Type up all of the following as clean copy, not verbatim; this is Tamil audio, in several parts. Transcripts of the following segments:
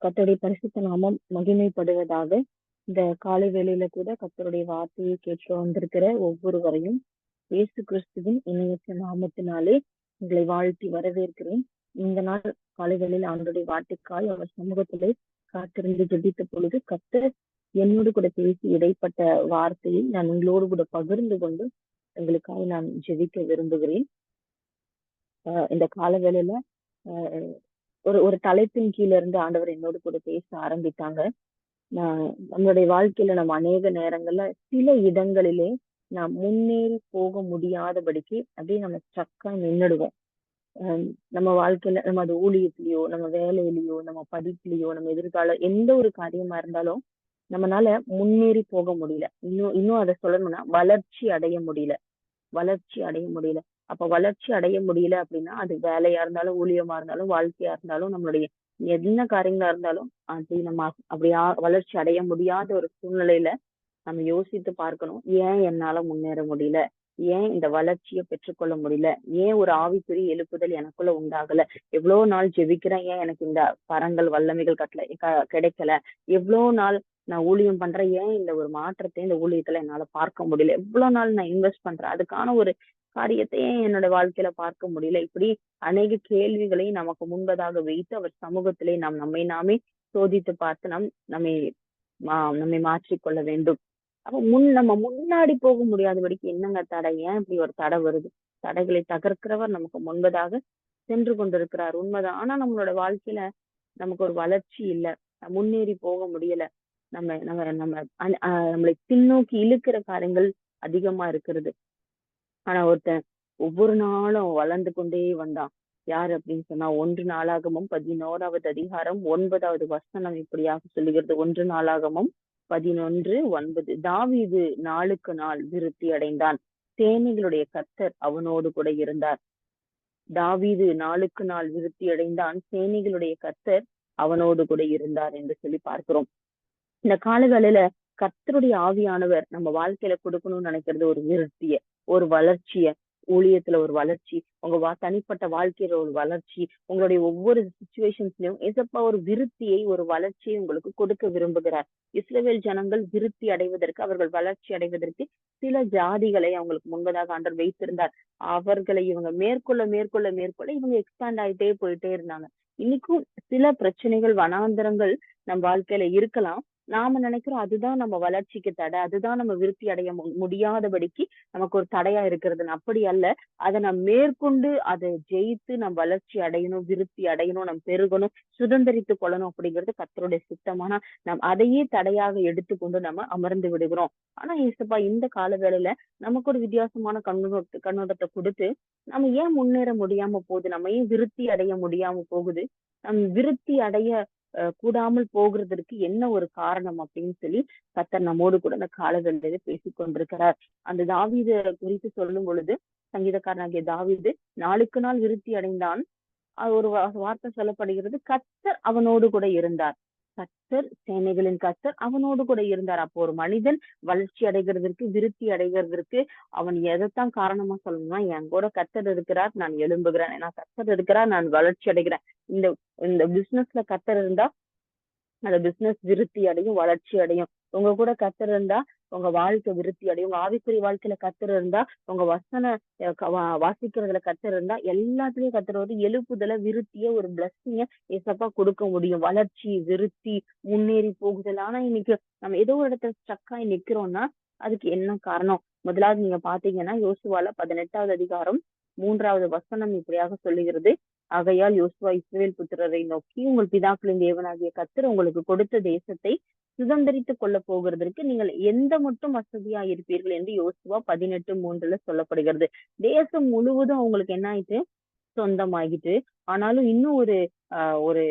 கர்த்தருடைய பரிசுத்த நாமம் மகிமைப்படுவதாக. இந்த காலை வேளையில கூட கர்த்தருடைய வார்த்தையை கேட்க வந்திருக்கிற ஒவ்வொருவரையும் இயேசு கிறிஸ்துவின் இணையற்ற நாமத்தினாலே உங்களை வாழ்த்தி வரவேற்கிறேன். இந்த நாள் காலை வேளையில் ஆண்டவருடைய வார்த்தைக்காய் அவர் சமூகத்திலே காத்திருந்து ஜெபித்த பொழுது கர்த்தர் என்னோடு கூட பேசி இடைப்பட்ட வார்த்தையை நான் உங்களோடு கூட பகிர்ந்து கொண்டு உங்களுக்காக நான் ஜெபிக்க விரும்புகிறேன். இந்த கால வேளையில ஒரு தலைப்பின் கீழ இருந்து ஆண்டவர் என்னோடு கூட பேச ஆரம்பித்தாங்க. நம்மளுடைய வாழ்க்கையில நம்ம அநேக நேரங்கள்ல சில இடங்களிலே நாம் முன்னேறி போக முடியாதபடிக்கு அப்படியே நம்ம ஸ்ட்ரக்கா நின்னுடுவோம். நம்ம வாழ்க்கையில நம்ம அது ஊழியத்திலயோ, நம்ம வேலையிலயோ, நம்ம படிப்புலயோ, நம்ம எதிர்கால எந்த ஒரு காரியமா இருந்தாலும் நம்மளால முன்னேறி போக முடியல. இன்னும் அதை சொல்லணும்னா வளர்ச்சி அடைய முடியல. அப்ப வளர்ச்சி அடைய முடியல அப்படின்னா அது வேலையா இருந்தாலும், ஊழியமா இருந்தாலும், வாழ்க்கையா இருந்தாலும், நம்மளுடைய என்ன காரியங்களா இருந்தாலும் அது நம்ம வளர்ச்சி அடைய முடியாத ஒரு சூழ்நிலையில நம்ம யோசித்து பார்க்கணும். ஏன் என்னால முன்னேற முடியல? ஏன் இந்த வளர்ச்சியை பெற்றுக்கொள்ள முடியல? ஏன் ஒரு ஆவிக்குரிய எழுப்புதல் எனக்குள்ள உண்டாகல? எவ்வளவு நாள் ஜெபிக்கிறேன், ஏன் எனக்கு இந்த பரங்கள் வல்லமைகள் கிடைக்கல? எவ்வளவு நாள் நான் ஊழியம் பண்றேன், ஏன் இந்த ஒரு மாற்றத்தை இந்த ஊழியத்துல என்னால பார்க்க முடியல? எவ்வளவு நாள் நான் இன்வெஸ்ட் பண்றேன், அதுக்கான ஒரு காரியத்தை ஏன் என்னோட வாழ்க்கையில பார்க்க முடியல? இப்படி அநேக கேள்விகளை நமக்கு முன்பதாக வைத்து அவர் சமூகத்திலே நாம் நாமே சோதித்து பார்த்து நம்மை மாற்றிக்கொள்ள வேண்டும். அப்ப நம்ம முன்னாடி போக முடியாதபடிக்கு என்னங்க தடை? ஏன் இப்படி ஒரு தடை வருது? தடைகளை தகர்க்கிறவர் நமக்கு முன்பதாக சென்று கொண்டிருக்கிறார், உண்மைதான். ஆனா நம்மளோட வாழ்க்கையில நமக்கு ஒரு வளர்ச்சி இல்ல, முன்னேறி போக முடியல. நம்ம நம்ம நம்ம நம்மளை பின்னோக்கி இழுக்கிற காரியங்கள் அதிகமா இருக்கிறது. ஆனா ஒருத்தன் ஒவ்வொரு நாளும் வளர்ந்து கொண்டே வந்தான். யாரு அப்படின்னு சொன்னா 1 நாளாகமம் 11வது அதிகாரம் 9வது வசனம் இப்படியாக சொல்லுகிறது. 1 நாளாகமம் 11:9. தாவீது நாளுக்கு நாள் விருத்தி அடைந்தான், சேனைகளுடைய கர்த்தர் அவனோடு கூட இருந்தார். தாவீது நாளுக்கு நாள் விருத்தி அடைந்தான், சேனைகளுடைய கர்த்தர் அவனோடு கூட இருந்தார் என்று சொல்லி பார்க்கிறோம். இந்த காலவேளையில கர்த்தருடைய ஆவியானவர் நம்ம வாழ்க்கையில கொடுக்கணும்னு நினைக்கிறது ஒரு விருத்திய, ஒரு வளர்ச்சிய, ஊழியத்துல ஒரு வளர்ச்சி, உங்க தனிப்பட்ட வாழ்க்கையில ஒரு வளர்ச்சி, உங்களுடைய ஒவ்வொரு சிச்சுவேஷன்ஸ்லயும் ஏசப்பா ஒரு விருத்தியை, ஒரு வளர்ச்சியை உங்களுக்கு கொடுக்க விரும்புகிறார். இஸ்ரவேல் ஜனங்கள் விருத்தி அடைவதற்கு, அவர்கள் வளர்ச்சி அடைவதற்கு சில ஜாதிகளை அவங்களுக்கு முன்பதாக ஆண்டவர் வைத்திருந்தார். அவர்களை இவங்க மேற்கொள்ள மேற்கொள்ள மேற்கொள்ள இவங்க எக்ஸ்பேண்ட் ஆயிட்டே போயிட்டே இருந்தாங்க. இன்னைக்கும் சில பிரச்சனைகள், வனாந்தரங்கள் நம் வாழ்க்கையில இருக்கலாம். நாம நினைக்கிறோம் அதுதான் நம்ம வளர்ச்சிக்கு தடை, அதுதான் நம்ம விருத்தி அடைய முடியாதபடிக்கு நமக்கு ஒரு தடையா இருக்கிறது. அப்படி அல்ல. அதை நாம் மேற்கொண்டு அதை ஜெயித்து நம் வளர்ச்சி அடையணும், விருத்தி அடையணும், நம் பெருகணும், சுதந்திரித்து கொள்ளணும் அப்படிங்கிறது கர்த்தருடைய சித்தமானா நாம் அதையே தடையாக எடுத்துக்கொண்டு நம்ம அமர்ந்து விடுகிறோம். ஆனா ஏசப்பா இந்த கால வேளையில நமக்கு ஒரு வித்தியாசமான கண்ணோட்டத்தை கொடுத்து நம்ம ஏன் முன்னேற முடியாம போகுது, நம்ம ஏன் விருத்தி அடைய முடியாம போகுது, நம் விருத்தி அடைய கூடாமல் போகிறதற்கு என்ன ஒரு காரணம் அப்படின்னு சொல்லி கர்த்தர் நம்மோடு கூட அந்த காலவேளையில பேசிக் கொண்டிருக்கிறார். அந்த தாவீது குறித்து சொல்லும் பொழுது சங்கீதக்காரனாகிய தாவீது நாளுக்கு நாள் விருத்தி அடைந்தான். ஒரு வார்த்தை சொல்லப்படுகிறது, கர்த்தர் அவனோடு கூட இருந்தார். கர்த்தர், சேனைகளின் கர்த்தர் அவனோடு கூட இருந்தார். அப்போ ஒரு மனிதன் வளர்ச்சி அடைகிறதற்கு, விருத்தி அடைகிறதற்கு அவன் எதைத்தான் காரணமா சொல்லணும்னா, என் கூட கர்த்தர் இருக்கிறார், நான் எழும்புகிறேன். ஏன்னா கர்த்தர் இருக்கிறார், நான் வளர்ச்சி அடைகிறேன். இந்த இந்த பிசினஸ்ல கர்த்தர் இருந்தா அந்த பிசினஸ் விருத்தி அடையும், வளர்ச்சி அடையும். உங்க கூட கர்த்தர் இருந்தா உங்க வாழ்க்கை விருத்தி அடையும். உங்க ஆவிக்குரிய வாழ்க்கையில கர்த்தர் இருந்தா, உங்க வசன வாசிக்கிறதுல கர்த்தர் இருந்தா, எல்லாத்துலயும் கர்த்தர் வந்து எழுப்புதல, விருத்திய, ஒரு பிளஸ்ஸிங்க ஏசப்பா கொடுக்க முடியும். வளர்ச்சி, விருத்தி, முன்னேறி போகுதல். ஆனா இன்னைக்கு நம்ம ஏதோ ஒரு இடத்துல ஸ்ட்ரக் ஆகி நிக்கிறோம்னா அதுக்கு என்ன காரணம்? முதலாவது நீங்க பாத்தீங்கன்னா யோசுவால 18வது அதிகாரம் 3வது வசனம் இப்படியாக சொல்லுகிறது. ஆகையால் யோசுவா இஸ்ரவேல் புத்திரரை நோக்கி, உங்கள் பிதாக்களின் தேவனாகிய கர்த்தர் உங்களுக்கு கொடுத்த தேசத்தை சுதந்திரித்துக் கொள்ள போகிறதற்கு நீங்கள் எந்த மட்டும் வசதியா இருப்பீர்கள் என்று யோசுவா 18:3 சொல்லப்படுகிறது. தேசம் முழுவதும் அவங்களுக்கு என்ன ஆயிட்டு, சொந்தமாகிட்டு. ஆனாலும் இன்னும் ஒரு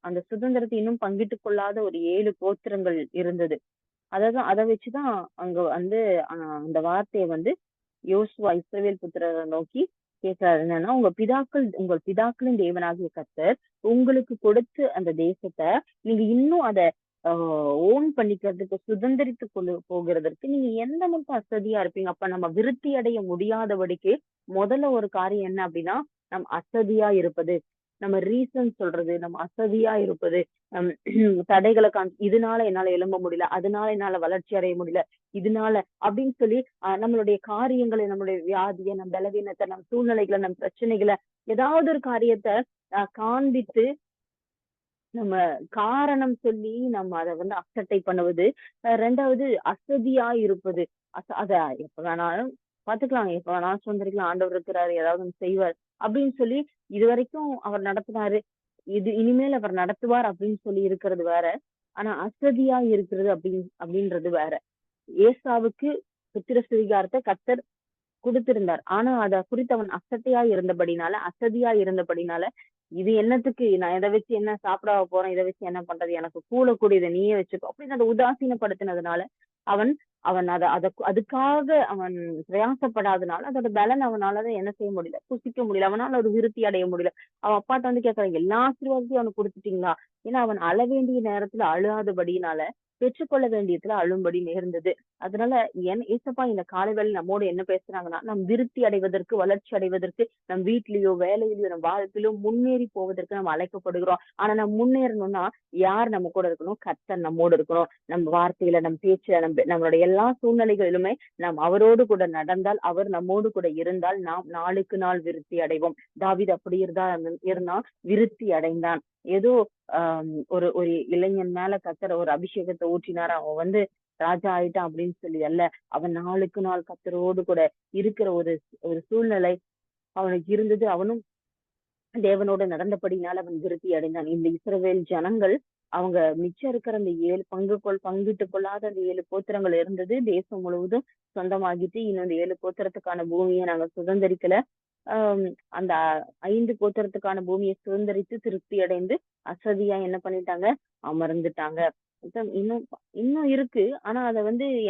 அந்த சுதந்திரத்தை இன்னும் பங்கிட்டு கொள்ளாத ஒரு 7 கோத்திரங்கள் இருந்தது. அதை வச்சுதான் அங்க வந்து அந்த வார்த்தையை வந்து யோசுவா இஸ்ரவேல் புத்திரரை நோக்கி கேட்கிறாரு. என்னன்னா, உங்கள் பிதாக்களின் தேவனாகிய கர்த்தர் உங்களுக்கு கொடுத்து அந்த தேசத்தை நீங்க இன்னும் அதை ஓன் பண்ணிக்கிறதுக்கு, சுதந்திரித்து போகிறதற்கு நீங்க எந்த மட்டும் அசதியா இருப்பீங்க? அப்ப நம்ம விருத்தி அடைய முடியாதபடிக்கு முதல்ல ஒரு காரியம் என்ன அப்படின்னா, நம் அசதியா இருப்பது. நம்ம ரீசன் சொல்றது, நம்ம அசதியா இருப்பது, தடைகளை இதனால என்னால எழும்ப முடியல, அதனால என்னால வளர்ச்சி அடைய முடியல, இதனால அப்படின்னு சொல்லி நம்மளுடைய காரியங்களை, நம்மளுடைய வியாதியை, நம் பலவீனத்தை, நம் சூழ்நிலைகளை, நம் பிரச்சனைகளை, ஏதாவது ஒரு காரியத்தை காண்பித்து நம்ம காரணம் சொல்லி நம்ம அத அசட்டை பண்ணுவது. 2வது அசதியா இருப்பது. அத எப்ப வேணாலும் பாத்துக்கலாம், எப்ப வேணாலும் சுதந்திரிக்கலாம், ஆண்டவர் இருக்கிறாரு, ஏதாவது ஒண்ணு செய்வார் அப்படின்னு சொல்லி இதுவரைக்கும் அவர் நடத்தினாரு, இனிமேல் அவர் நடத்துவார் அப்படின்னு சொல்லி இருக்கிறது வேற. ஆனா அசதியா இருக்கிறது அப்படின்றது வேற. ஏசாவுக்கு புத்திர சுவிகாரத்தை கர்த்தர் குடுத்திருந்தார். ஆனா அத குறித்து அவன் அசதியா இருந்தபடினால, இது என்னத்துக்கு? நான் இத வச்சு என்ன சாப்பிடவா போறேன்? இத வச்சு என்ன பண்றது? எனக்கு கூடக்கூடியத நீயே வச்சுக்கோ அப்படின்னு அத உதாசீனப்படுத்தினதுனால, அவன் அவன் அதுக்காக அவன் பிரயாசப்படாதனால, அதோட பலன் அவனால என்ன செய்ய முடியல? புசிக்க முடியல. அவனால ஒரு விருத்தி அடைய முடியல. அவன் அப்பாட்ட கேட்கிறான், எல்லா ஆசீர்வாதத்தையும் அவனுக்கு குடுத்துட்டீங்களா? ஏன்னா அவன் அழ வேண்டிய நேரத்துல அழுகாதபடியினால, பெற்றுக்கொள்ள வேண்டியதுல அழும்படி நேர்ந்தது. அதனால ஏசப்பா இந்த காலை நம்மோடு என்ன பேசுறாங்கன்னா, நம் விருத்தி அடைவதற்கு, வளர்ச்சி அடைவதற்கு, நம் வீட்லயோ, வேலையிலயோ, நம் வாழ்க்கையிலோ முன்னேறி போவதற்கு நம்ம அழைக்கப்படுகிறோம். ஆனா நம்ம முன்னேறணும்னா யார் நம்ம கூட இருக்கணும்? கர்த்தர் நம்மோடு இருக்கணும். நம்ம வார்த்தையில, நம் பேச்சுல, நம்மளுடைய எல்லா சூழ்நிலைகளிலுமே நாம் அவரோடு கூட நடந்தால், அவர் நம்மோடு கூட இருந்தால், நாம் நாளுக்கு நாள் விருத்தி அடைவோம். தாவீது அப்படி இருந்தான், விருத்தி அடைந்தான். ஏதோ ஒரு ஒரு இளைஞன் மேல கர்த்தர் ஒரு அபிஷேகத்தை ஊற்றினார், அவன் ராஜா ஆயிட்டான் அப்படின்னு சொல்லி அல்ல. அவன் நாளுக்கு நாள் கர்த்தரோடு கூட இருக்கிற ஒரு ஒரு சூழ்நிலை அவனுக்கு இருந்தது. அவனும் தேவனோடு நடந்தபடினால அவன் விருத்தி அடைந்தான். இந்த இஸ்ரவேல் ஜனங்கள் அவங்க மிச்சம் இருக்கிற அந்த 7 பங்கிட்டு கொள்ளாத அந்த 7 கோத்திரங்கள் இருந்தது. தேசம் முழுவதும் சொந்தமாகிட்டு, இன்னும் அந்த 7 கோத்திரத்துக்கான பூமியை நாங்க சுதந்திரிக்கல. அந்த 5 கோத்திரத்துக்கான பூமியை சுதந்திரித்து திருப்தி அடைந்து அசதியா என்ன பண்ணிட்டாங்க? அமர்ந்துட்டாங்க. இன்னும் இன்னும் இருக்கு. ஆனா அத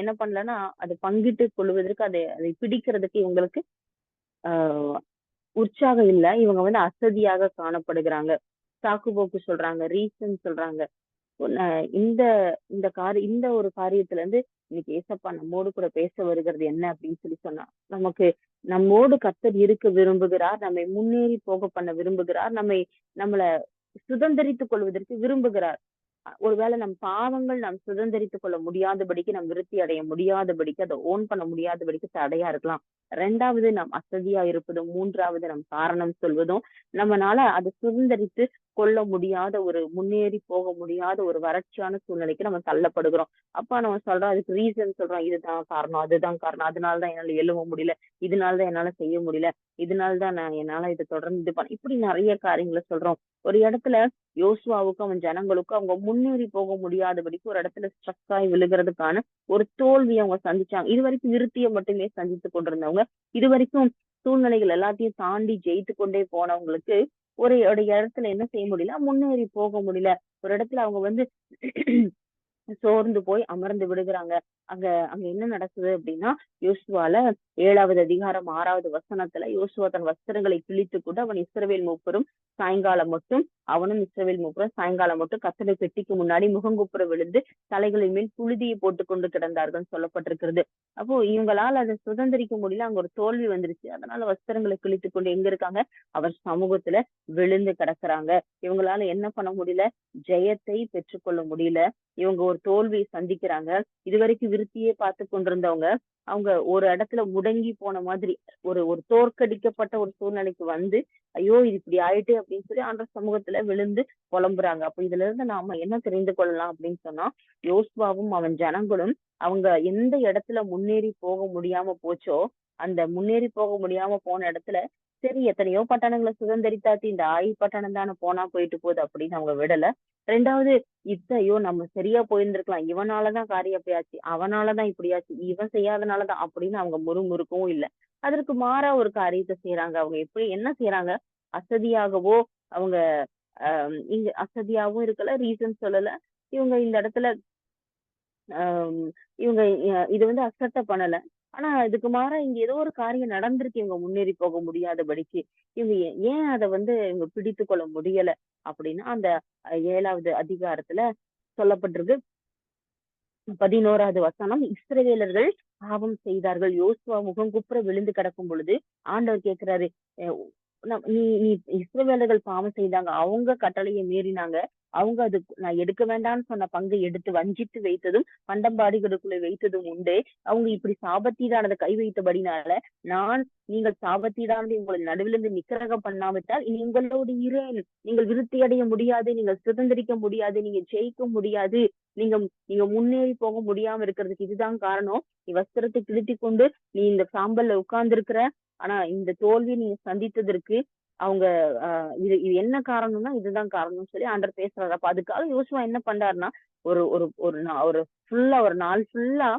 என்ன பண்ணலன்னா, அதை பங்கிட்டு கொள்வதற்கு, அதை பிடிக்கிறதுக்கு இவங்களுக்கு ஆஹ் உற்சாகம் இல்ல. இவங்க அசதியாக காணப்படுகிறாங்க. சாக்கு போக்கு சொல்றாங்க, ரீசன் சொல்றாங்க. இந்த இந்த ஒரு காரியத்துல இன்னைக்கு ஏசப்பா நம்மோடு கூட பேச வருகிறது என்ன அப்படின்னு சொல்லி சொன்னா, நமக்கு நம்மோடு கர்த்தர் இருக்க விரும்புகிறார், நம்மை முன்னேறி போக பண்ண விரும்புகிறார், நம்மள சுதந்திரித்துக் கொள்வதற்கு விரும்புகிறார். ஒருவேளை நம் பாவங்கள் நாம் சுதந்திரித்துக் கொள்ள முடியாதபடிக்கு, நம் விருத்தி அடைய முடியாதபடிக்கு, அதை ஓன் பண்ண முடியாதபடிக்கு தடையா இருக்கலாம். 2வது நாம் அசதியா இருப்பதும், 3வது நம் காரணம் சொல்வதும், நம்மனால அதை சுதந்திரித்து கொள்ள முடியாத, ஒரு முன்னேறி போக முடியாத ஒரு வறட்சியான சூழ்நிலைக்கு நம்ம தள்ளப்படுகிறோம். அப்ப நம்ம சொல்றோம், அதுக்கு ரீசன் சொல்றோம், இதுதான் காரணம், அதுதான் காரணம், அதனாலதான் என்னால எழுவ முடியல, இதனாலதான் என்னால செய்ய முடியல, இதனாலதான் என்னால இதை தொடர்ந்து இது பண்ண, இப்படி நிறைய காரியங்களை சொல்றோம். ஒரு இடத்துல யோசுவாவுக்கும் அவன் ஜனங்களுக்கும் அவங்க முன்னேறி போக முடியாதபடிக்கு ஒரு இடத்துல ஸ்ட்ரக் ஆகி விழுகிறதுக்கான ஒரு தோல்வியை அவங்க சந்திச்சாங்க. இது வரைக்கும் விருத்தியை மட்டுமே சந்தித்து கொண்டிருந்தவங்க, இது வரைக்கும் சூழ்நிலைகள் எல்லாத்தையும் தாண்டி ஜெயித்து கொண்டே போனவங்களுக்கு ஒரு இடத்துல என்ன செய்ய முடியல? முன்னேறி போக முடியல. ஒரு இடத்துல அவங்க சோர்ந்து போய் அமர்ந்து விடுகிறாங்க. அங்க அங்க என்ன நடக்குது அப்படின்னா, யோசுவால 7வது அதிகாரம் 6வது வசனத்துல, யோசுவா தன் வஸ்திரங்களை கிழித்து கொண்டு அவன் இஸ்ரவேல் மூப்பரும் சாயங்காலம் மட்டும் அவனும் இஸ்ரவேல் மூப்பரும் சாயங்காலம் மட்டும் கர்த்தருடைய பெட்டிக்கு முன்னாடி முகங்குப்புற விழுந்து தலைகளின் மேல் புழுதியை போட்டுக் கொண்டு கிடந்தார்கள் சொல்லப்பட்டிருக்கிறது. அப்போ இவங்களால அதை சுதந்திரிக்க முடியல, அங்க ஒரு தோல்வி வந்துருச்சு. அதனால வஸ்திரங்களை கிழித்து கொண்டு எங்க இருக்காங்க? அவர் சமூகத்துல விழுந்து கிடக்குறாங்க. இவங்களால என்ன பண்ண முடியல? ஜெயத்தை பெற்றுக்கொள்ள முடியல. இவங்க ஒரு தோல்வியை சந்திக்கிறாங்க. இதுவரைக்கும் விருத்தியே பார்த்து கொண்டிருந்தவங்க, அவங்க ஒரு இடத்துல முடங்கி போன மாதிரி, ஒரு ஒரு தோற்கடிக்கப்பட்ட ஒரு சூழ்நிலைக்கு ஐயோ இது இப்படி ஆயிட்டு அப்படின்னு சொல்லி ஆண்டவர் சமூகத்துல விழுந்து புலம்புறாங்க. அப்ப இதுல இருந்து நாம என்ன தெரிந்து கொள்ளலாம் அப்படின்னு சொன்னா, யோசுவாவும் அவன் ஜனங்களும் அவங்க எந்த இடத்துல முன்னேறி போக முடியாம போச்சோ, அந்த முன்னேறி போக முடியாம போன இடத்துல, சரி எத்தனையோ பட்டணங்களை சுதந்திரித்தாச்சு, இந்த பட்டணம் தானே போனா போயிட்டு போகுது அப்படின்னு அவங்க விடல. 2வது, ஐயோ நம்ம சரியா போயிருந்திருக்கலாம், இவனாலதான் காரியம் அப்படியாச்சு, அவனாலதான் இப்படியாச்சு, இவன் செய்யாதனாலதான் அப்படின்னு அவங்க முறுமுறுக்கவும் இல்லை. அதற்கு மாறா ஒரு காரியத்தை செய்யறாங்க. அவங்க என்ன செய்யறாங்க? அசதியாகவோ அவங்க இங்க அசதியாகவும் இருக்கல, ரீசன் சொல்லல. இவங்க இந்த இடத்துல ஆஹ் இவங்க இது அக்செப்ட் பண்ணல. ஆனா இதுக்கு மாறா இங்க ஏதோ ஒரு காரியம் நடந்திருக்கு, இவங்க முன்னேறி போக முடியாதபடிக்கு. இவங்க ஏன் அதை இவங்க பிடித்து கொள்ள முடியல அப்படின்னா, அந்த 7வது அதிகாரத்துல சொல்லப்பட்டிருக்கு. 11வது வசனம், இஸ்ரவேலர்கள் பாவம் செய்தார்கள். யோசுவா முகங்குப்புற விழுந்து கிடக்கும் பொழுது ஆண்டவர் கேட்கிறாரு, நீ நீ இஸ்ரவேலர்கள் பாவம் செய்தாங்க, அவங்க கட்டளையை மீறினாங்க, அவங்க அது நான் எடுக்க வேண்டாம்னு சொன்ன பங்கை எடுத்து வஞ்சித்து வைத்ததும் பண்டம்பாடிகளுக்குள்ள வைத்ததும் உண்டு. அவங்க இப்படி சாபத்தீடானதை கை வைத்தபடினால நீங்கள் சாபத்தீடானதை உங்களை நடுவிலிருந்து நிக்கிரகம் பண்ணாவிட்டால் இனி உங்களோடு இரேன். நீங்கள் விருத்தி அடைய முடியாது, நீங்கள் சுதந்திரிக்க முடியாது, நீங்க ஜெயிக்க முடியாது, நீங்க நீங்க முன்னேறி போக முடியாம இருக்கிறதுக்கு இதுதான் காரணம். நீ வஸ்திரத்தை கிழித்தி கொண்டு நீ இந்த சாம்பல்ல உட்கார்ந்து இருக்கிற. ஆனா இந்த தோல்வி நீங்க சந்தித்ததற்கு அவங்க இது இது என்ன காரணம்னா இதுதான் காரணம்னு சொல்லி ஆண்டவர் பேசுறாரு. அப்ப அதுக்காக யோசுவா என்ன பண்றாருன்னா, ஒரு ஒரு ஒரு ஒரு ஃபுல்லா ஒரு நாள் ஃபுல்லா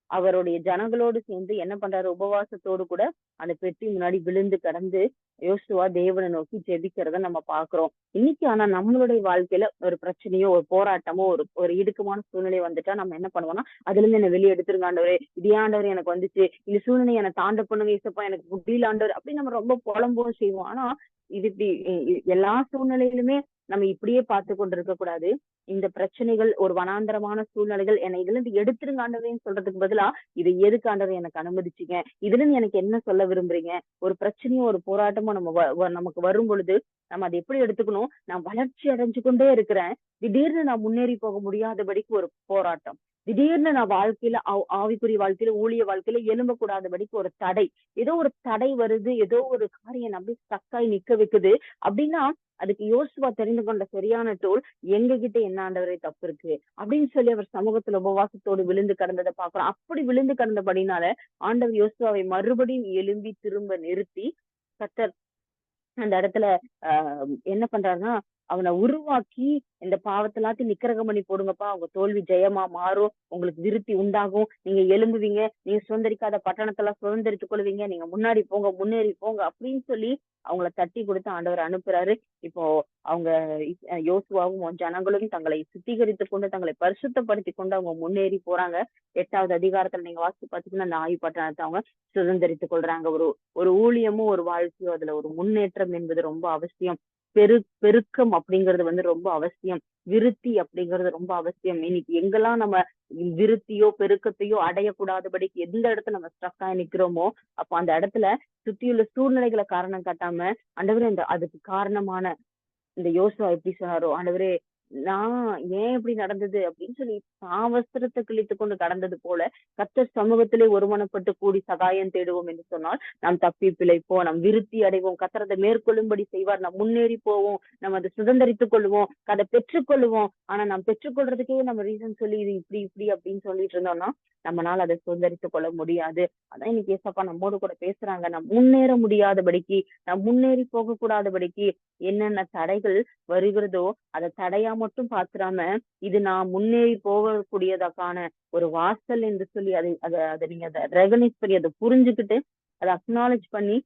அவருடைய ஜனங்களோடு சேர்ந்து என்ன பண்றாரு, உபவாசத்தோடு கூட அந்த பெட்டி முன்னாடி விழுந்து கிடந்து யோசுவா தேவனை நோக்கி ஜெபிக்கிறத நம்ம பாக்குறோம். இன்னைக்கு ஆனா நம்மளுடைய வாழ்க்கையில ஒரு பிரச்சனையோ ஒரு போராட்டமோ ஒரு ஒரு இடுக்கமான சூழ்நிலை வந்துட்டா நம்ம என்ன பண்ணுவோம்னா, அதுல இருந்து என்ன வெளியே எடுத்துருங்க ஆண்டவரே, இதே ஆண்டவர் எனக்கு வந்துச்சு, இந்த சூழ்நிலை எனக்கு தாண்ட பண்ணுங்க இசப்பா, எனக்கு முடியல ஆண்டவர் அப்படின்னு நம்ம ரொம்ப புலம்பவும் செய்வோம். ஆனா இது இப்படி எல்லா சூழ்நிலையிலுமே நம்ம இப்படியே பார்த்து கொண்டு இருக்க கூடாது. இந்த பிரச்சனைகள் ஒரு வனாந்தரமான சூழ்நிலைகள் என்னை இதுல இருந்து எடுத்துருங்க ஆண்டவரேன்னு சொல்றதுக்கு பதிலா இதை எதுக்கு ஆண்டவர் எனக்கு அனுமதிச்சீங்க, இதுல இருந்து எனக்கு என்ன சொல்ல விரும்புறீங்க, ஒரு பிரச்சனையும் ஒரு போராட்டமும் நமக்கு வரும் பொழுது நம்ம அதை எப்படி எடுத்துக்கணும், நான் வளர்ச்சி அடைஞ்சு கொண்டே இருக்கிறேன், திடீர்னு நான் முன்னேறி போக முடியாதபடிக்கு ஒரு போராட்டம், திடீர்னு நான் வாழ்க்கையில ஆவிக்குரிய வாழ்க்கையில ஊழிய வாழ்க்கையில எழும்பக்கூடாதபடிக்கு ஒரு தடை, ஏதோ ஒரு தடை வருது, ஏதோ ஒரு காரியம் நம்பி ஸ்டக்காய் நிக்க வைக்குது அப்படின்னா அதுக்கு யோசுவா தெரிந்து கொண்ட சரியான டூல், எங்க கிட்ட என்ன ஆண்டவரே தப்பு இருக்கு அப்படின்னு சொல்லி அவர் சமூகத்துல உபவாசத்தோடு விழுந்து கிடந்ததை பாக்குறோம். அப்படி விழுந்து கிடந்தபடினால ஆண்டவர் யோசுவாவை மறுபடியும் எழும்பி திரும்ப நிறுத்தி கர்த்தர் அந்த இடத்துல என்ன பண்றாருன்னா, அவனை உருவாக்கி இந்த பாவத்தை எல்லாத்தையும் நிக்கிரகம் பண்ணி போடுங்கப்பா, உங்க தோல்வி ஜெயமா மாறும், உங்களுக்கு விருத்தி உண்டாகும், நீங்க எழும்புவீங்க, நீங்க சுதந்திரிக்காத பட்டணத்தெல்லாம் சுதந்திரித்துக் கொள்வீங்க, நீங்க முன்னாடி போங்க, முன்னேறி போங்க அப்படின்னு சொல்லி அவங்கள தட்டி கொடுத்து ஆண்டவர் அனுப்புறாரு. இப்போ அவங்க யோசுவாவும் ஜனங்களும் தங்களை சுத்திகரித்து கொண்டு தங்களை பரிசுத்தப்படுத்தி கொண்டு அவங்க முன்னேறி போறாங்க. 8வது அதிகாரத்துல நீங்க வாசித்து பாத்தீங்கன்னா அந்த ஆயு பட்டணத்தை அவங்க சுதந்திரித்துக் கொள்றாங்க. ஒரு ஒரு ஊழியமும் ஒரு வாழ்க்கையும் அதுல ஒரு முன்னேற்றம் என்பது ரொம்ப அவசியம். பெருக்கம் அப்படிங்கிறது ரொம்ப அவசியம். விருத்தி அப்படிங்கிறது ரொம்ப அவசியம். இன்னைக்கு எங்கெல்லாம் நம்ம விருத்தியோ பெருக்கத்தையோ அடையக்கூடாதபடிக்கு எந்த இடத்துல நம்ம ஸ்ட்ரக் ஆகி நிக்கிறோமோ அப்ப அந்த இடத்துல சுத்தியுள்ள சூழ்நிலைகளை காரணம் காட்டாம ஆண்டவரே அதுக்கு காரணமான இந்த யோசுவா எப்படி சொன்னாரோ, ஆண்டவரே நான் ஏன் இப்படி நடந்தது அப்படின்னு சொல்லி வஸ்திரத்தை கிழித்து கொண்டு கடந்தது போல கர்த்தர் சமூகத்திலே ஒருமனப்பட்டு கூடி சகாயம் தேடுவோம் என்று சொன்னால் நாம் தப்பி பிழைப்போம், நாம் விருத்தி அடைவோம், கர்த்தர் அதை மேற்கொள்ளும்படி செய்வார், நாம் முன்னேறி போவோம், நம்ம அதை சுதந்திரித்துக் கொள்வோம், அதை பெற்றுக்கொள்வோம். ஆனா நாம் பெற்றுக்கொள்றதுக்கே நம்ம ரீசன் சொல்லி இது இப்படி இப்படி அப்படின்னு சொல்லிட்டு இருந்தோம்னா நம்மளால அதை சுதந்திரித்துக் கொள்ள முடியாது. அதான் இன்னைக்கு ஏசப்பா நம்மோடு கூட பேசுறாங்க, நாம் முன்னேற முடியாதபடிக்கு, நாம் முன்னேறி போக கூடாதபடிக்கு என்னென்ன தடைகள் வருகிறதோ அதை தடையா மட்டும் பாத்துறாம இது நான் முன்னேறி போகக்கூடியதற்கான ஒரு வாசல் என்று சொல்லி அதை நீங்க அதை ரெகனைஸ் பண்ணி அதை புரிஞ்சுக்கிட்டு அதை அக்னாலேஜ் பண்ணி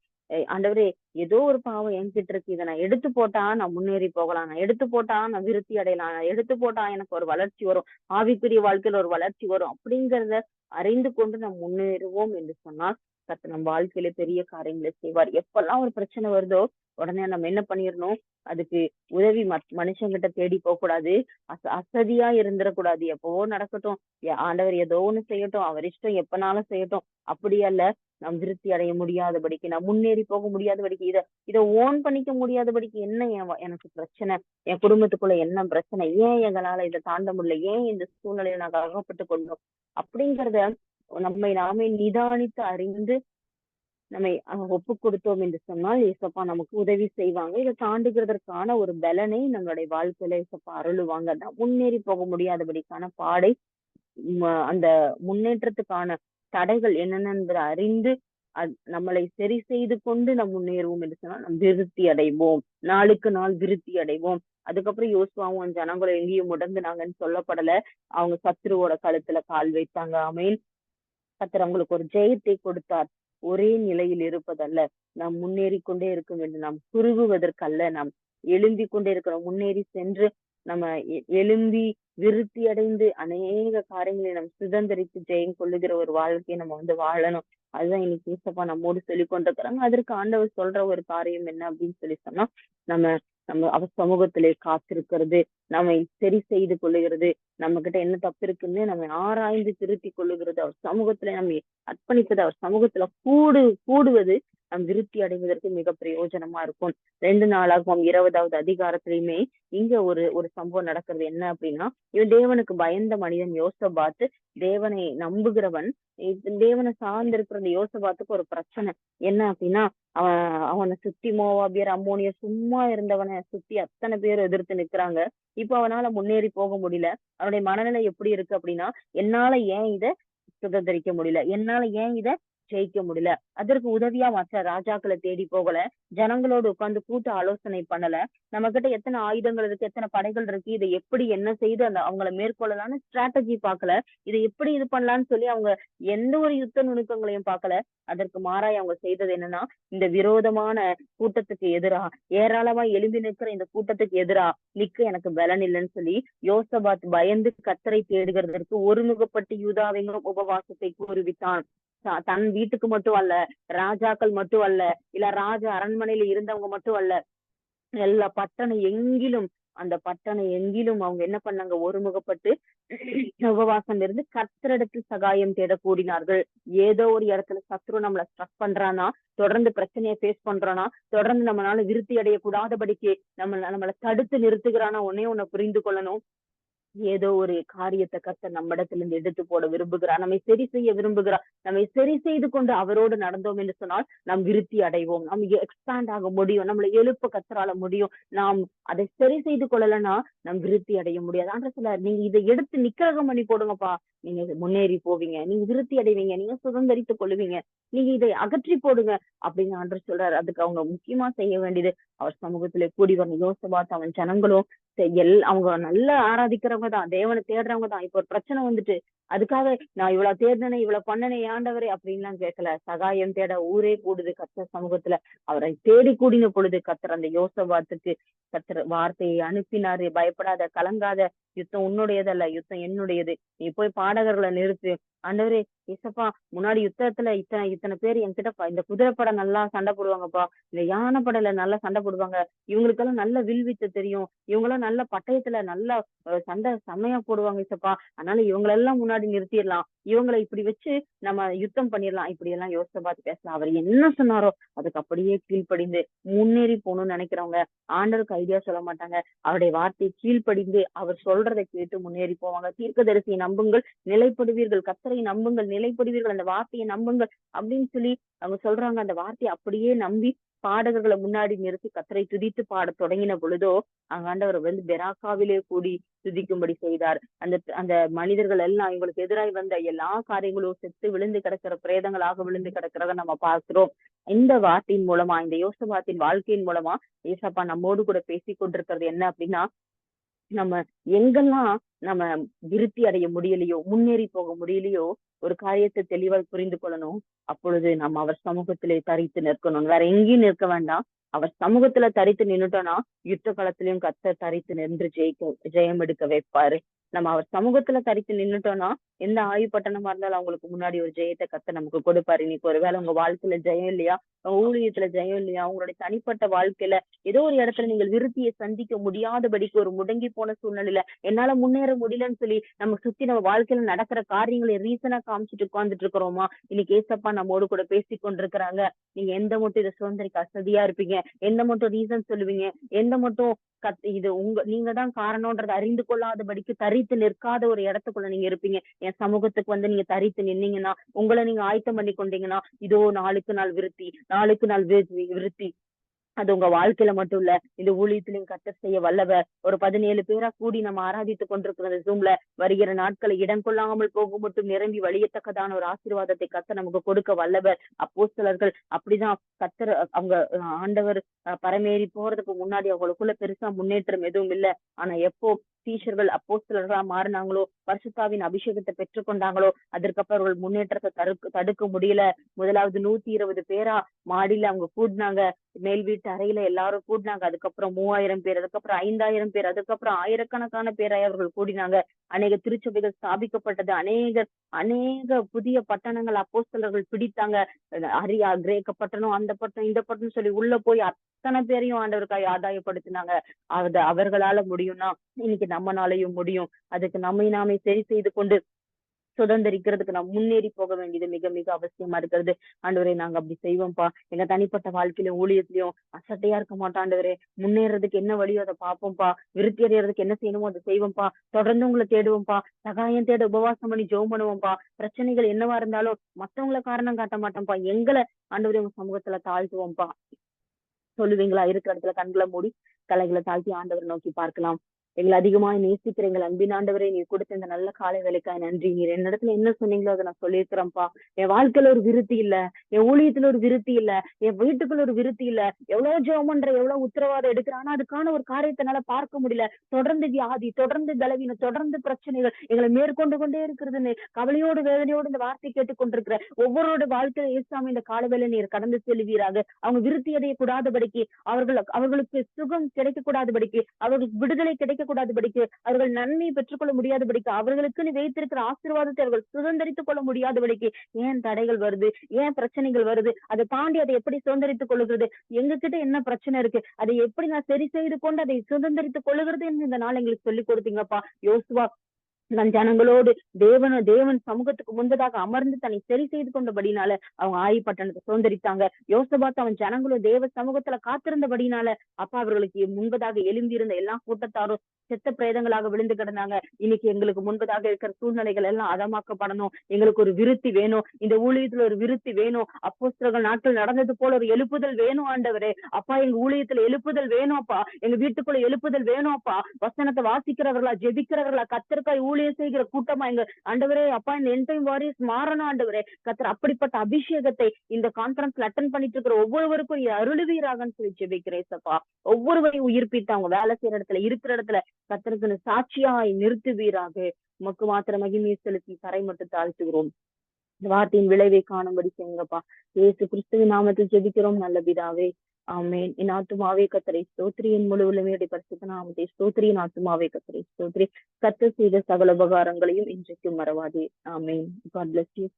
ஆண்டவரே ஏதோ ஒரு பாவம் என்கிட்ட இருக்கு, இதை நான் எடுத்து போட்டா நான் முன்னேறி போகலாம், நான் எடுத்து போட்டா நான் விருத்தி அடையலாம், நான் எடுத்து போட்டா எனக்கு ஒரு வளர்ச்சி வரும், ஆவிக்குரிய வாழ்க்கையில ஒரு வளர்ச்சி வரும் அப்படிங்கிறத அறிந்து கொண்டு நாம் முன்னேறுவோம் என்று சொன்னால் கர்த்தர் நம்ம வாழ்க்கையில பெரிய காரியங்களை செய்வார். எப்பெல்லாம் ஒரு பிரச்சனை வருதோ உடனே நம்ம என்ன பண்ணிடணும், அதுக்கு உதவி மனுஷங்கிட்ட தேடி போக கூடாது, அசதியா இருந்துடக்கூடாது, எப்பவோ நடக்கட்டும், ஆண்டவர் ஏதோ ஒண்ணு செய்யட்டும், அவர் இஷ்டம் எப்பனாலும் செய்யட்டும், அப்படியல்ல நம் விருத்தி அடைய முடியாதபடிக்கு, நான் முன்னேறி போக முடியாதபடிக்கு, இதை ஓன் பண்ணிக்க முடியாதபடிக்கு என்ன எனக்கு பிரச்சனை, என் குடும்பத்துக்குள்ள என்ன பிரச்சனை, ஏன் எங்களால இதை தாண்ட முடியல, ஏன் இந்த சூழ்நிலையில நாங்க அகப்பட்டு கொண்டோம் அப்படிங்கிறத நம்மை நாமே நிதானித்து அறிந்து நம்மை ஒப்பு கொடுத்தோம் என்று சொன்னால் ஏசப்பா நமக்கு உதவி செய்வாங்க. இதை தாண்டுகிறதற்கான ஒரு பலனை நம்மளுடைய வாழ்க்கையில ஏசப்பா அருளுவாங்க. முன்னேறி போக முடியாதபடிக்கான பாடை அந்த முன்னேற்றத்துக்கான தடைகள் என்னென்ன என்பதை அறிந்து நம்மளை சரி செய்து கொண்டு நம் முன்னேறுவோம் என்று சொன்னால் நம் விருத்தி அடைவோம், நாளுக்கு நாள் விருத்தி அடைவோம். அதுக்கப்புறம் யோசுவாவும் ஜனங்களை எங்கேயும் முடங்குனாங்கன்னு சொல்லப்படல, அவங்க சத்துருவோட கழுத்துல கால் வைத்தாங்க. ஆமேன். கர்த்தர் அவங்களுக்கு ஒரு ஜெயத்தை கொடுத்தார். ஒரே நிலையில் இருப்பதல்ல, நாம் முன்னேறி கொண்டே இருக்கும் என்று நாம் குறுகுவதற்கல்ல, நாம் எழும்பி கொண்டே இருக்கிறோம். முன்னேறி சென்று நம்ம எழும்பி விருத்தி அடைந்து அநேக காரியங்களை நம்ம சுதந்திரித்து ஜெயம் கொள்ளுகிற ஒரு வாழ்க்கையை நம்ம வாழணும். அதுதான் இன்னைக்கு ஏசப்பா நம்மோடு சொல்லி கொண்டிருக்கிறாங்க. அதற்கு ஆண்டவர் சொல்ற ஒரு காரியம் என்ன அப்படின்னு சொல்லி சொன்னா, நம்ம நம்ம அவர் சமூகத்திலே காத்திருக்கிறது, நம்மை சரி செய்து கொள்ளுகிறது, நம்ம கிட்ட என்ன தப்பு இருக்குன்னு நம்ம ஆராய்ந்து திருத்திக் கொள்ளுகிறது, அவர் சமூகத்திலே நம்மை அர்ப்பணிப்பது, அவர் சமூகத்துல கூடுவது நம் விருத்தி அடைவதற்கு மிக பிரயோஜனமா இருக்கும். 2 நாளாகவும் 20வது அதிகாரத்திலயுமே இங்க ஒரு ஒரு சம்பவம் நடக்கிறது. என்ன அப்படின்னா, இவன் தேவனுக்கு பயந்த மனிதன் யோசபாத்து, தேவனை நம்புகிறவன். தேவனை சார்ந்து இருக்கிற அந்த யோசபாத்துக்கு ஒரு பிரச்சனை. என்ன அப்படின்னா, அவன் அவனை சுத்தி மோவாபியர், அம்மோனியர் சும்மா இருந்தவனை சுத்தி அத்தனை பேர் எதிர்த்து நிக்கிறாங்க. இப்ப அவனால முன்னேறி போக முடியல. அவனுடைய மனநிலை எப்படி இருக்கு அப்படின்னா, என்னால ஏன் இத சுதந்திரிக்க முடியல, என்னால ஏன் இத ஜெயிக்க முடியல, அதற்கு உதவியா மற்ற ராஜாக்களை தேடி போகல, ஜனங்களோடு உட்கார்ந்து கூட்டு ஆலோசனை பண்ணல, நம்ம கிட்ட எத்தனை ஆயுதங்கள் இருக்கு, எத்தனை படைகள் இருக்கு, இதை எப்படி என்ன செய்து அந்த அவங்கள மேற்கொள்ளலாம்னு ஸ்ட்ராட்டஜி பார்க்கல, இதை எப்படி இது பண்ணலாம்னு சொல்லி அவங்க எந்த ஒரு யுத்த நுணுக்கங்களையும் பார்க்கல. அதற்கு மாறாய் அவங்க செய்தது என்னன்னா, இந்த விரோதமான கூட்டத்துக்கு எதிரா, ஏராளமா எழும்பி நிற்கிற இந்த கூட்டத்துக்கு எதிரா நிக்க எனக்கு பலன் இல்லைன்னு சொல்லி யோசபாத் பயந்து கர்த்தரை தேடுகிறதற்கு ஒருமுகப்பட்டு யூதாவெங்கும் உபவாசத்தை கூறுவித்தான். தன் வீட்டுக்கு மட்டும் அல்ல, ராஜாக்கள் மட்டும் அல்ல, இல்ல ராஜ அரண்மனையில இருந்தவங்க மட்டும் அல்ல, எல்லா பட்டணம் எங்கிலும், அந்த பட்டணம் எங்கிலும் அவங்க என்ன பண்ணாங்க, ஒருமுகப்பட்டு உபவாசம் இருந்து கர்த்தரிடத்தில் சகாயம் தேட கூடினார்கள். ஏதோ ஒரு இடத்துல சத்ரு நம்மள ஸ்ட்ரக் பண்றானா, தொடர்ந்து பிரச்சனையை ஃபேஸ் பண்றானா, தொடர்ந்து நம்மளால விருத்தி அடைய கூடாதபடிக்கு நம்மள தடுத்து நிறுத்துகிறானா, உன்னை புரிந்து கொள்ளணும். ஏதோ ஒரு காரியத்தை கர்த்தர் நம்மிடத்துல இருந்து எடுத்து போட விரும்புகிறார், நம்மை சரி செய்ய விரும்புகிறார். நம்மை சரி செய்து கொண்டு அவரோடு நடந்தோம் என்று சொன்னால் நாம் விருத்தி அடைவோம், நாம் எக்ஸ்பேண்ட் ஆக முடியும், நம்மளை எழுப்ப கர்த்தரால முடியும். நாம் அதை சரி செய்து கொள்ளலைன்னா நாம் விருத்தி அடைய முடியாது. ஆனா சில நீங்க இதை எடுத்து நிக்கிரகம் பண்ணி போடுங்கப்பா, நீங்க முன்னேறி போவீங்க, நீங்க விருத்தி அடைவீங்க, நீங்க சுதந்திரித்துக் கொள்ளுவீங்க, நீங்க இதை அகற்றி போடுங்க அப்படின்னு ஆண்டவர் சொல்றாரு. அதுக்கு அவங்க முக்கியமா செய்ய வேண்டியது அவர் சமூகத்திலே கூடி வரணும். யோசபாத் அவன் ஜனங்களும் அவங்க நல்லா ஆராதிக்கிறவங்க தான், தேவனை தேடுறவங்க தான். இப்ப ஒரு பிரச்சனை வந்துட்டு அதுக்காக நான் இவ்வளவு தேர்ந்தனே, இவ்வளவு பண்ணனே ஆண்டவரே அப்படின்லாம் கேட்கல. சகாயம் தேட ஊரே கூடுது கர்த்தர் சமூகத்துல. அவரை தேடி கூடின பொழுது கர்த்தர் அந்த யோசபாத்துக்கு கர்த்தர் வார்த்தையை அனுப்பினாரு. பயப்படாத, கலங்காத, யுத்தம் உன்னுடையதல்ல, யுத்தம் என்னுடையது. நீ போய் பாடகர்களை நிறுத்து. ஆண்டவரே ஏசப்பா, முன்னாடி யுத்தத்துல இத்தனை இத்தனை பேர் என்கிட்ட இந்த குதிரைப்படம் நல்லா சண்டை போடுவாங்கப்பா, இந்த யானை படையில நல்லா சண்டை போடுவாங்க, இவங்களுக்கெல்லாம் நல்ல வில்வித்தை தெரியும், இவங்கெல்லாம் நல்ல பட்டயத்துல நல்ல சண்டை செம்மையா போடுவாங்க ஏசப்பா, அதனால இவங்களெல்லாம் முன்னாடி நிறுத்திடலாம், இவங்களை இப்படி வச்சு நம்ம யுத்தம் பண்ணிடலாம், இப்படி எல்லாம் யோசபாத் பேசலாம். அவர் என்ன சொன்னாரோ அதுக்கு அப்படியே கீழ்ப்படிந்து முன்னேறி போகணும்னு நினைக்கிறவங்க ஆண்டவருக்கு ஐடியா சொல்ல மாட்டாங்க. அவருடைய வார்த்தையை கீழ்ப்படிந்து அவர் சொல்றதை கேட்டு முன்னேறி போவாங்க. தீர்க்கதரிசியை நம்புங்கள் நிலைப்படுவீர்கள், கர்த்தரை நம்புங்கள் நிலைப்படுவீர்கள், அந்த வார்த்தையை நம்புங்கள் அப்படின்னு சொல்லி அவங்க சொல்றாங்க. அந்த வார்த்தையை அப்படியே நம்பி பாடகர்களை முன்னாடி நிறுத்தி கர்த்தரை துதித்து பாட தொடங்கின பொழுதோ அங்க ஆண்டவர் பெராக்காவிலே கூடி துதிக்கும்படி செய்தார். அந்த அந்த மனிதர்கள் எல்லாம் இவங்களுக்கு எதிராய் வந்த எல்லா காரியங்களும் செத்து விழுந்து கிடக்கிற பிரேதங்களாக விழுந்து கிடக்கிறத நம்ம பார்க்கிறோம். இந்த வார்த்தையின் மூலமா, இந்த யோசபாத்தின் வாழ்க்கையின் மூலமா ஏசப்பா நம்மோடு கூட பேசி கொண்டிருக்கிறது என்ன அப்படின்னா, நம்ம எங்கெல்லாம் நம்ம விருத்தி அடைய முடியலையோ, முன்னேறி போக முடியலையோ, ஒரு காரியத்தை தெளிவாக புரிந்து கொள்ளணும். அப்பொழுது நம்ம அவர் சமூகத்திலே தரித்து நிற்கணும், வேற எங்கேயும் நிற்க வேண்டாம். அவர் சமூகத்துல தரித்து நின்னுட்டோம்னா யுத்த காலத்திலயும் கர்த்தர் தரித்து நின்று ஜெயம் எடுக்க வைப்பாரு. நம்ம அவர் சமூகத்துல தரித்து நின்னுட்டோம்னா எந்த ஆயுப்பட்டணமா இருந்தாலும் அவங்களுக்கு முன்னாடி ஒரு ஜெயத்தை கர்த்தர் நமக்கு கொடுப்பாரு. இன்னைக்கு ஒருவேளை உங்க வாழ்க்கையில ஜெயம் இல்லையா, உங்க ஊழியத்துல ஜெயம் இல்லையா, உங்களுடைய தனிப்பட்ட வாழ்க்கையில ஏதோ ஒரு இடத்துல நீங்கள் விருத்தியை சந்திக்க முடியாதபடிக்கு ஒரு முடங்கி போன சூழ்நிலையில என்னால முன்னேற முடியலன்னு சொல்லி நம்ம சுத்தி நம்ம வாழ்க்கையில நடக்கிற காரியங்களை ரீசனா காமிச்சிட்டு உட்கார்ந்துட்டு இருக்கிறோமா, இன்னைக்கு ஏசப்பா நம்மோடு கூட பேசி கொண்டிருக்கிறாங்க. நீங்க எந்த மட்டும் இதை சுதந்திரிக்க அசதியா இருப்பீங்க, எந்த மட்டும் ரீசன் சொல்லுவீங்க, எந்த மட்டும் இது நீங்க தான் காரணம்ன்றதை அறிந்து கொள்ளாதபடிக்கு தரித்து நிற்காத ஒரு இடத்துக்குள்ள நீங்க இருப்பீங்க. என் சமூகத்துக்கு நீங்க தரித்து நின்னீங்கன்னா, உங்களை நீங்க ஆயத்தம் பண்ணி கொண்டீங்கன்னா, இதோ நாளுக்கு நாள் விருத்தி, நாளுக்கு நாள் விருத்தி. அது உங்க வாழ்க்கையில மட்டும் இல்ல, இந்த ஊழியத்திலையும் கர்த்தர் செய்ய வல்லவர். ஒரு 17 பேரா கூடி நம்ம ஆராதித்துக் கொண்டிருக்கிற ஜூம்ல வருகிற நாட்களை இடம் கொள்ளாமல் போக மட்டும் நிரம்பி வழியத்தக்கதான ஒரு ஆசீர்வாதத்தை கர்த்தர் நமக்கு கொடுக்க வல்லவர். அப்போஸ்தலர்கள் அப்படிதான் கர்த்தர் அவங்க ஆண்டவர் பரமேறி போறதுக்கு முன்னாடி அவங்களுக்குள்ள பெருசா முன்னேற்றம் எதுவும் இல்ல. ஆனா எப்போ டீச்சர்கள் அப்போஸ்தலர்களா மாறினாங்களோ, பரிசுத்தாவின் அபிஷேகத்தை பெற்றுக்கொண்டாங்களோ, அதற்கப்புறம் அவர்கள் முன்னேற்றத்தை தடுக்க முடியல. முதலாவது 120 பேரா மாடியில அவங்க கூடினாங்க. மேல் வீட்டு அறையில எல்லாரும் கூடினாங்க. அதுக்கப்புறம் 3000 பேர், அதுக்கப்புறம் 5000 பேர், அதுக்கப்புறம் ஆயிரக்கணக்கான பேராய் அவர்கள் கூடினாங்க. அநேக திருச்சபைகள் ஸ்தாபிக்கப்பட்டது. அநேக புதிய பட்டணங்கள் அப்போஸ்தலர்கள் பிடித்தாங்க. அரியா, கிரேக்க பட்டணம், அந்த பட்டணம், இந்த பட்டணம் சொல்லி உள்ள போய் அத்தனை பேரையும் ஆண்டவருக்காய் ஆதாயப்படுத்தினாங்க. அவர்களால முடியும்னா இன்னைக்கு நம்மனாலையும் முடியும். அதுக்கு நம்மை நாமே சரி செய்து கொண்டு சுதந்திரிக்கிறதுக்கு நாம் முன்னேறி போக வேண்டியது மிக மிக அவசியமா இருக்கிறது. ஆண்டவரே, நாங்க அப்படி செய்வோம்ப்பா. எங்க தனிப்பட்ட வாழ்க்கையிலும் ஊழியத்திலையும் அசட்டையா இருக்க மாட்டோம் ஆண்டவரே. முன்னேறதுக்கு என்ன வழியோ அதை பார்ப்போம்ப்பா. விருத்தி அடைறதுக்கு என்ன செய்யணுமோ அதை செய்வோம்ப்பா. தொடர்ந்து உங்களை தேடுவோம்ப்பா. சகாயம் தேட உபவாசம் பண்ணி ஜெபம் பண்ணுவோம்ப்பா. பிரச்சனைகள் என்னவா இருந்தாலும் மத்தவங்களை காரணம் காட்ட மாட்டோம்ப்பா. எங்களை ஆண்டவரே உங்க சமூகத்துல தாழ்த்துவோம்ப்பா. சொல்லுவீங்களா? இருக்கிற இடத்துல கண்களை மூடி தலைகளை தாழ்த்தி ஆண்டவரை நோக்கி பார்க்கலாம். எங்களை அதிகமா நேசிக்கிற எங்கள் அன்பின் ஆண்டவரே, நீர் கொடுத்த இந்த நல்ல காலை வேலைக்காய் நன்றி. நீர் என்னிடத்துல என்ன சொன்னீங்களோ அதை நான் சொல்லியிருக்கிறேன்ப்பா. என் வாழ்க்கையில ஒரு விருத்தி இல்ல, என் ஊழியத்துல ஒரு விருத்தி இல்ல, என் வீட்டுக்குள்ள ஒரு விருத்தி இல்ல. எவ்வளவு ஜெபம் பண்ற, எவ்வளவு உத்தரவாதம் எடுக்கிறேன், ஆனா அதுக்கான ஒரு காரியத்தை என்னால பார்க்க முடியல. தொடர்ந்து வியாதி, தொடர்ந்து பலவீனம், தொடர்ந்து பிரச்சனைகள் எங்களை மேற்கொண்டு கொண்டே இருக்கிறதுன்னு கவலையோடு வேதனையோடு இந்த வார்த்தை கேட்டுக்கொண்டிருக்கிற ஒவ்வொருவரோட வாழ்க்கையில இயேசுவே இந்த காலவேளை நீர் கடந்து செல்வீராக. அவங்க விருத்தி அடைய கூடாதபடிக்கு, அவர்களுக்கு சுகம் கிடைக்க கூடாதபடிக்கு, அவர்களுக்கு விடுதலை கிடைக்க கூடாதபடிக்கு, அவர்கள் நன்மையை பெற்றுக்கொள்ள முடியாதபடிக்கு, அவர்களுக்கு நீ வைத்திருக்கிற ஆசீர்வாதத்தை அவர்கள் சுதந்திரித்துக் கொள்ள முடியாதபடிக்கு ஏன் தடைகள் வருது, ஏன் பிரச்சனைகள் வருது, அதை தாண்டி அதை எப்படி சுதந்திரித்துக் கொள்ளுகிறது, எங்க கிட்ட என்ன பிரச்சனை இருக்கு, அதை எப்படி நான் சரி செய்து கொண்டு அதை சுதந்திரித்துக் கொள்ளுகிறது என்று இந்த நாள் எங்களுக்கு சொல்லிக் கொடுத்தீங்கப்பா. யோசுவா தன் ஜனங்களோடு தேவன் சமூகத்துக்கு முன்பதாக அமர்ந்து தன்னை சரி செய்து கொண்டபடினால அவங்க ஆயி பட்டணத்தை சுதந்திரித்தாங்க. யோசபாத் அவன் ஜனங்களும் தேவ சமூகத்துல காத்திருந்தபடினால அப்பா அவர்களுக்கு முன்பதாக எழும்பியிருந்த எல்லா கூட்டத்தாரும் செத்த பிரேதங்களாக விழுந்து கிடந்தாங்க. இன்னைக்கு எங்களுக்கு முன்பதாக இருக்கிற சூழ்நிலைகள் எல்லாம் அதமாக்கப்படணும். எங்களுக்கு ஒரு விருத்தி வேணும். இந்த ஊழியத்துல ஒரு விருத்தி வேணும். அப்போஸ்தலர்கள் நாட்கள் நடந்தது போல ஒரு எழுப்புதல் வேணும் ஆண்டவரே. அப்பா, எங்க ஊழியத்துல எழுப்புதல் வேணும் அப்பா. எங்க வீட்டுக்குள்ள எழுப்புதல் வேணும் அப்பா. வசனத்தை வாசிக்கிறவர்களா, ஜெபிக்கிறவர்களா, கத்தர்க்காய் ஊழியம் செய்கிற கூட்டமா எங்க ஆண்டவரே அப்பா, இந்த என் டைம் வாரியர்ஸ் மாறணும் ஆண்டவரே. கத்தர் அப்படிப்பட்ட அபிஷேகத்தை இந்த கான்பரன்ஸ்ல அட்டன் பண்ணிட்டு இருக்கிற ஒவ்வொருவருக்கும் அருளுவீராகன்னு சொல்லி ஜெபிக்கிறேன் அப்பா. ஒவ்வொருவரையும் உயிர்ப்பித்து அவங்க வேலை செய்யற இடத்துல இருக்கிற இடத்துல கத்தருக்கு சாட்சியாய் நிறுத்துவீராக. உமக்கு மாத்திர மகிமையை செலுத்தி தரை மட்டும் தாழ்த்துகிறோம். இந்த வார்த்தையின் விளைவை காணும்படி செய்யுங்கப்பா. இயேசு கிறிஸ்துவின் நாமத்தில் ஜெபிக்கிறோம் நல்ல பிதாவே, ஆமேன். என் ஆத்துமாவே கத்தரை ஸ்தோத்திரி, என் முழு உள்ளமே பரிசுத்த நாமத்தை ஸ்தோத்திரி. என் ஆத்துமாவே கத்தரை ஸ்தோத்திரி. கர்த்தர் செய்த சகல உபகாரங்களையும் இன்றைக்கும் மறவாதே. ஆமேன். God bless you.